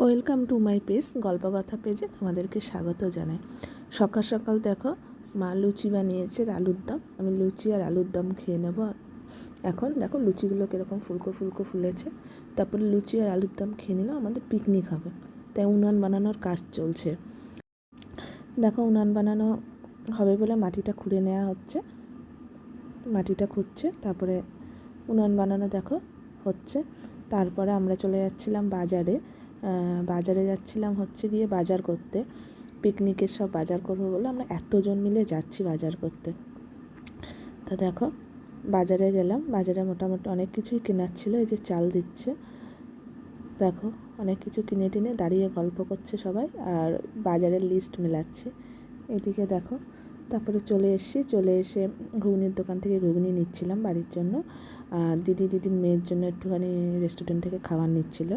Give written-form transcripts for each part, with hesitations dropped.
Welcome to my page গল্পকথা পেজে তোমাদেরকে স্বাগত জানাই। সকাল সকাল দেখো মা লুচি বানিয়েছে আলুর দম। আমি লুচি আর আলুর দম খেয়ে নেব। এখন দেখো লুচিগুলো কীরকম ফুলকো ফুলকো ফুলেছে। তারপরে লুচি আর আলুর দম খেয়ে নিলাম, আমাদের পিকনিক হবে, তাই উনান বানানোর কাজ চলছে। দেখো উনান বানানো হবে বলে মাটিটা খুঁড়ে নেওয়া হচ্ছে, মাটিটা খুঁড়ছে, তারপরে উনান বানানো দেখো হচ্ছে। তারপরে আমরা চলে যাচ্ছিলাম বাজারে যাচ্ছিলাম গিয়ে বাজার করতে। পিকনিকের সব বাজার করবো বলে আমরা এতজন মিলে যাচ্ছি বাজার করতে। তা দেখো বাজারে গেলাম, বাজারে মোটামুটি অনেক কিছুই কেনার ছিল। এই যে চাল দিচ্ছে, দেখো অনেক কিছু কিনে টিনে দাঁড়িয়ে গল্প করছে সবাই, আর বাজারের লিস্ট মেলাচ্ছে এদিকে দেখো। তারপরে চলে এসে ঘুগনির দোকান থেকে ঘুগনি নিচ্ছিলাম বাড়ির জন্য, আর দিদির মেয়ের জন্য একটুখানি রেস্টুরেন্ট থেকে খাবার নিচ্ছিল।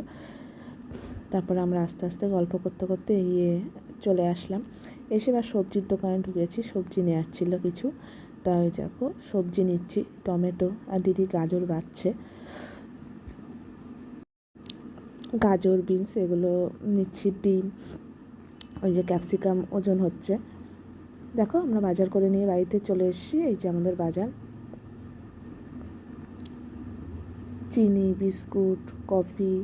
তারপরে আমরা আস্তে আস্তে গল্প করতে করতে চলে আসলাম। এসে এবার সবজির দোকানে ঢুকেছি, সবজি নেওয়ার ছিল কিছু। তাই দেখো সবজি নিচ্ছি, টমেটো, আর দিদি গাজর বাছছে, গাজর বিনস এগুলো নিচ্ছি, ডিম, ওই যে ক্যাপসিকাম ওজন হচ্ছে। দেখো আমরা বাজার করে নিয়ে বাড়িতে চলে এসেছি। এই যে আমাদের বাজার, চিনি, বিস্কুট, কফি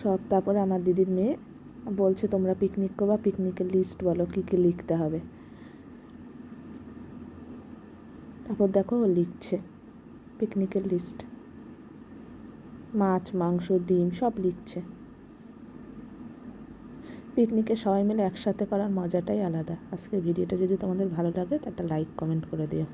সব। তারপরে আমার দিদির মেয়ে বলছে তোমরা পিকনিক করবা, পিকনিকের লিস্ট বলো কী কী লিখতে হবে। তারপর দেখো ও লিখছে পিকনিকের লিস্ট, মাছ, মাংস, ডিম সব লিখছে। পিকনিকে সবাই মিলে একসাথে করার মজাটাই আলাদা। আজকের ভিডিওটা যদি তোমাদের ভালো লাগে তা একটা লাইক কমেন্ট করে দিও।